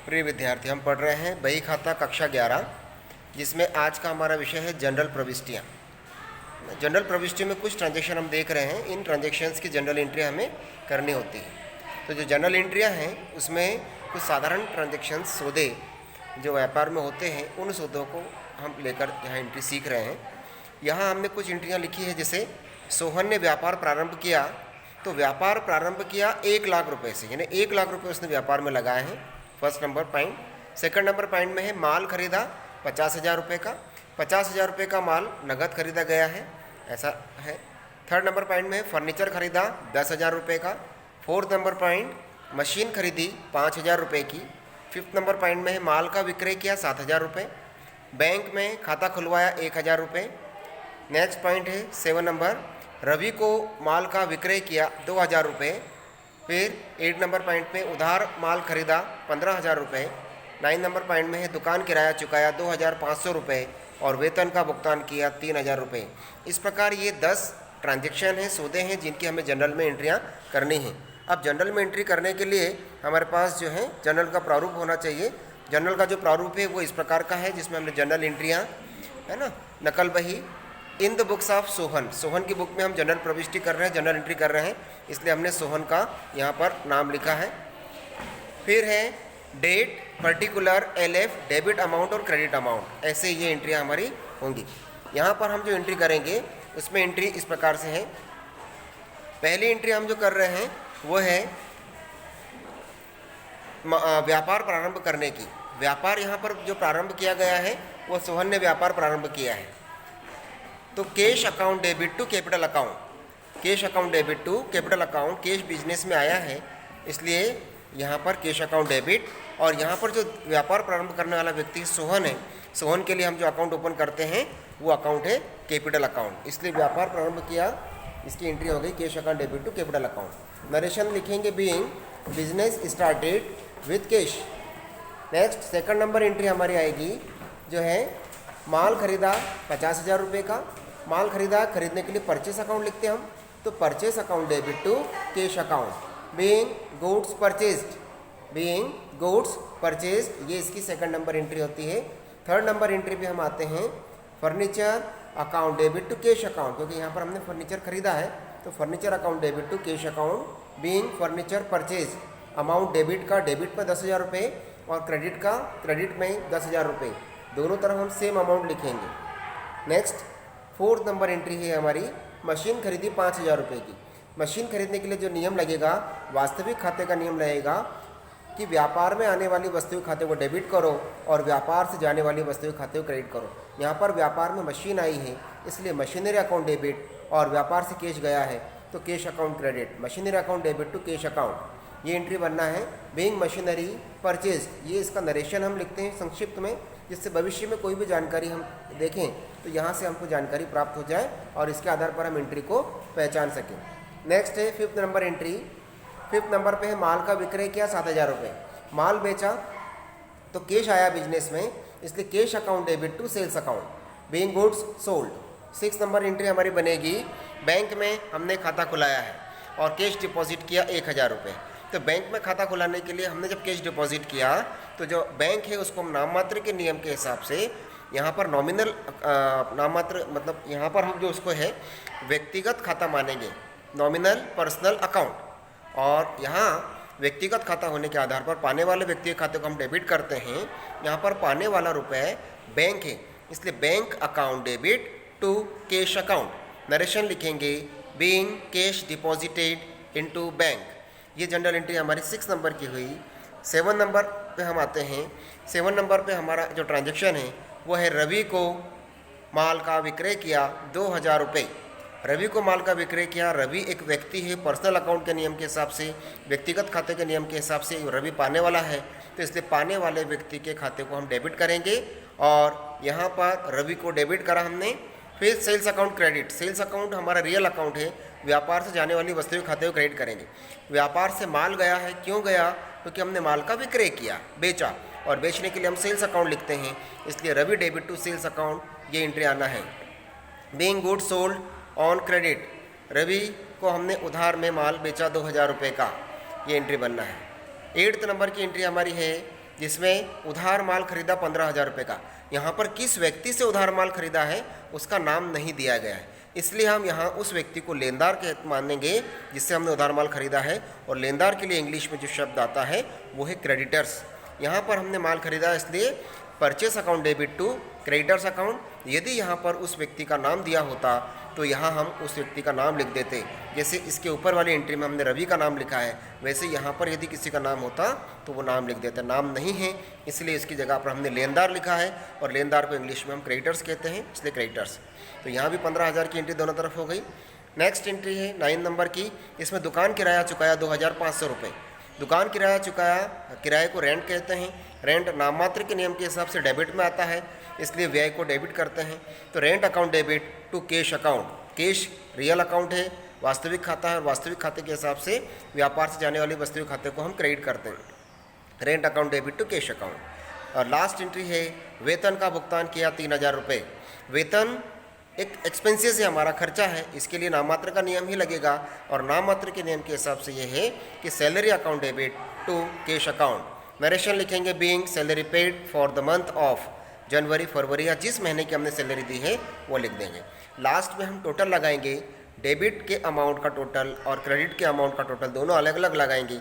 प्रिय विद्यार्थी, हम पढ़ रहे हैं बही खाता कक्षा 11, जिसमें आज का हमारा विषय है जनरल प्रविष्टियाँ। जनरल प्रविष्टियों में कुछ ट्रांजेक्शन हम देख रहे हैं। इन ट्रांजेक्शन्स की जनरल एंट्री हमें करनी होती है। तो जो जनरल एंट्रियाँ हैं उसमें कुछ साधारण ट्रांजेक्शन्स सौदे जो व्यापार में होते हैं, उन सौदों को हम लेकर यहाँ एंट्री सीख रहे हैं। यहाँ हमने कुछ एंट्रियाँ लिखी है, जैसे सोहन ने व्यापार प्रारंभ किया, तो व्यापार प्रारंभ किया 1 लाख रुपए से, यानी 1 लाख रुपए उसने व्यापार में लगाए हैं। First number point. Second number point में है माल खरीदा 50,000 रुपये का, 50,000 रुपये का माल नगद खरीदा गया है, ऐसा है। थर्ड नंबर पॉइंट में फर्नीचर खरीदा 10,000 रुपये का। फोर्थ नंबर पॉइंट मशीन खरीदी 5,000 रुपये की। फिफ्थ नंबर पॉइंट में है माल का विक्रय किया 7,000 रुपये। बैंक में खाता खुलवाया 1,000 रुपये। नेक्स्ट पॉइंट है 7 नंबर, रवि को माल का विक्रय किया 2,000 रुपये। फिर 8 नंबर पॉइंट में उधार माल खरीदा 15,000 रुपये। 9 नंबर पॉइंट में है दुकान किराया चुकाया 2,500 रुपये और वेतन का भुगतान किया 3,000 रुपये। इस प्रकार ये 10 ट्रांजेक्शन हैं, सौदे हैं, जिनकी हमें जनरल में एंट्रियाँ करनी हैं। अब जनरल में एंट्री करने के लिए हमारे पास जो है जनरल का प्रारूप होना चाहिए। जनरल का जो प्रारूप है वो इस प्रकार का है, जिसमें हमने जनरल एंट्रियाँ, है ना, नकल बही in the books of Sohan. Sohan की बुक में हम जनरल प्रविष्टि कर रहे हैं, जनरल एंट्री कर रहे हैं, इसलिए हमने सोहन का यहाँ पर नाम लिखा है। फिर है date, particular, LF, debit amount और क्रेडिट अमाउंट, ऐसे ये एंट्रियाँ हमारी होंगी। यहाँ पर हम जो एंट्री करेंगे उसमें एंट्री इस प्रकार से है। पहली एंट्री हम जो कर रहे हैं वो है व्यापार प्रारंभ करने की। व्यापार यहाँ पर जो प्रारंभ किया गया है वो सोहन ने व्यापार प्रारंभ किया है। तो cash account debit to capital account, cash account debit to capital account, cash business में आया है, इसलिए यहाँ पर कैश अकाउंट डेबिट। और यहाँ पर जो व्यापार प्रारंभ करने वाला व्यक्ति सोहन है, सोहन के लिए हम जो अकाउंट ओपन करते हैं वो अकाउंट है कैपिटल अकाउंट, इसलिए व्यापार प्रारंभ किया, इसकी एंट्री हो गई cash account debit to capital account. Narration लिखेंगे being business started with cash. Next second number entry हमारी आएगी जो है माल खरीदा 50,000 रुपये का। माल खरीदा, खरीदने के लिए परचेस अकाउंट लिखते हैं हम, तो purchase account debit to cash account. Being goods purchased, being goods purchased, ये इसकी सेकंड नंबर एंट्री होती है। थर्ड नंबर एंट्री पे हम आते हैं furniture account debit to cash account, क्योंकि यहाँ पर हमने फर्नीचर खरीदा है, तो furniture account debit to cash account. Being furniture purchase, amount debit का डेबिट पर 10,000 रुपये और क्रेडिट का क्रेडिट में 10,000 रुपये, दोनों तरफ हम सेम अमाउंट लिखेंगे। नेक्स्ट फोर्थ नंबर एंट्री है हमारी मशीन खरीदी 5,000 रुपये की। मशीन खरीदने के लिए जो नियम लगेगा, वास्तविक खाते का नियम लगेगा कि व्यापार में आने वाली वस्तु के खाते को डेबिट करो और व्यापार से जाने वाली वस्तु के खाते को क्रेडिट करो। यहाँ पर व्यापार में मशीन आई है, इसलिए मशीनरी अकाउंट डेबिट, और व्यापार से कैश गया है तो cash account credit, machinery account debit to cash account, ये एंट्री बनना है। बीइंग मशीनरी परचेज, ये इसका नरेशन हम लिखते हैं संक्षिप्त में, जिससे भविष्य में कोई भी जानकारी हम देखें तो यहाँ से हमको जानकारी प्राप्त हो जाए और इसके आधार पर हम एंट्री को पहचान सकें। नेक्स्ट है fifth number entry. Fifth number पे है माल का विक्रय किया 7,000 रुपये। माल बेचा तो कैश आया बिजनेस में, इसलिए cash account debit to sales account. Being goods sold. Six number entry हमारी बनेगी, बैंक में हमने खाता खुलाया है और कैश डिपॉजिट किया 1,000 रुपये। तो बैंक में खाता खुलाने के लिए हमने जब कैश डिपॉजिट किया तो जो बैंक है उसको हम नाम मात्र के नियम के हिसाब से यहाँ पर नॉमिनल नाम मात्र, मतलब यहाँ पर हम जो उसको है व्यक्तिगत खाता मानेंगे, नॉमिनल पर्सनल अकाउंट, और यहाँ व्यक्तिगत खाता होने के आधार पर पाने वाले व्यक्ति के खाते को हम डेबिट करते हैं। यहाँ पर पाने वाला रुपए बैंक है, इसलिए bank account debit to cash account. Narration लिखेंगे being cash deposited into bank, ये जनरल एंट्री हमारी 6 नंबर की हुई। 7 नंबर पे हम आते हैं। 7 नंबर पे हमारा जो ट्रांजेक्शन है वो है रवि को माल का विक्रय किया 2,000 रुपये। रवि को माल का विक्रय किया, रवि एक व्यक्ति है, पर्सनल अकाउंट के नियम के हिसाब से, व्यक्तिगत खाते के नियम के हिसाब से रवि पाने वाला है, तो इसलिए पाने वाले व्यक्ति के खाते को हम डेबिट करेंगे और यहाँ पर रवि को डेबिट करा हमने। फिर sales account credit, sales account हमारा रियल अकाउंट है, व्यापार से जाने वाली वस्तुओं के खाते को क्रेडिट करेंगे। व्यापार से माल गया है, क्यों गया, क्योंकि हमने माल का विक्रय किया, बेचा, और बेचने के लिए हम सेल्स अकाउंट लिखते हैं, इसलिए Ravi debit to sales account, ये एंट्री आना है। Being goods sold on credit, Ravi को हमने उधार में माल बेचा 2,000 रुपये का, ये एंट्री बनना है। 8th नंबर की एंट्री हमारी है जिसमें उधार माल खरीदा 15,000 रुपये का। यहाँ पर किस व्यक्ति से उधार माल खरीदा है उसका नाम नहीं दिया गया है, इसलिए हम यहाँ उस व्यक्ति को लेनदार के मानेंगे जिससे हमने उधार माल खरीदा है। और लेनदार के लिए इंग्लिश में जो शब्द आता है वो है क्रेडिटर्स। यहाँ पर हमने माल खरीदा इसलिए purchase account debit to creditors account. यदि यहाँ पर उस व्यक्ति का नाम दिया होता तो यहाँ हम उस व्यक्ति का नाम लिख देते, जैसे इसके ऊपर वाली एंट्री में हमने रवि का नाम लिखा है, वैसे यहाँ पर यदि किसी का नाम होता तो वो नाम लिख देते। नाम नहीं है इसलिए इसकी जगह पर हमने लेनदार लिखा है, और लेनदार को इंग्लिश में हम क्रेडिटर्स कहते हैं, इसलिए क्रेडिटर्स। तो यहाँ भी 15,000 की एंट्री दोनों तरफ हो गई। नेक्स्ट एंट्री है 9 नंबर की, इसमें दुकान किराया चुकाया 2,500 रुपये। दुकान किराया चुकाया, किराए को रेंट कहते हैं। रेंट नाममात्र के नियम के हिसाब से डेबिट में आता है, इसलिए व्यय को डेबिट करते हैं। तो rent account debit to cash account. Cash real account है, वास्तविक खाता है, और वास्तविक खाते के हिसाब से व्यापार से जाने वाले वास्तविक खाते को हम क्रेडिट करते हैं। Rent account debit to cash account. और लास्ट एंट्री है वेतन का भुगतान किया 3,000 रुपये। वेतन एक एक्सपेंसेस है, हमारा खर्चा है, इसके लिए नाममात्र का नियम ही लगेगा, और नाममात्र के नियम के हिसाब से ये है कि salary account debit to cash account. Narration लिखेंगे being salary paid for the month of January, February, या जिस महीने की हमने सैलरी दी है वो लिख देंगे। लास्ट में हम टोटल लगाएंगे, डेबिट के अमाउंट का टोटल और क्रेडिट के अमाउंट का टोटल दोनों अलग अलग लगाएंगे।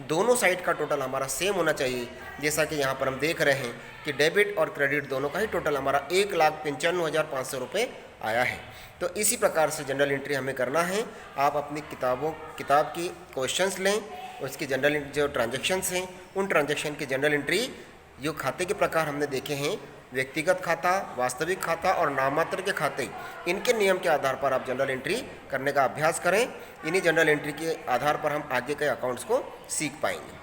दोनों साइड का टोटल हमारा सेम होना चाहिए, जैसा कि यहाँ पर हम देख रहे हैं कि डेबिट और क्रेडिट दोनों का ही टोटल हमारा 1,95,500 रुपये आया है। तो इसी प्रकार से जनरल एंट्री हमें करना है। आप अपनी किताब की क्वेश्चंस लें, उसकी जनरल जो ट्रांजैक्शंस हैं उन ट्रांजैक्शन की जनरल एंट्री, जो खाते के प्रकार हमने देखे हैं, व्यक्तिगत खाता, वास्तविक खाता और नाममात्र के खाते, इनके नियम के आधार पर आप जनरल एंट्री करने का अभ्यास करें। इन्हीं जनरल एंट्री के आधार पर हम आगे के अकाउंट्स को सीख पाएंगे।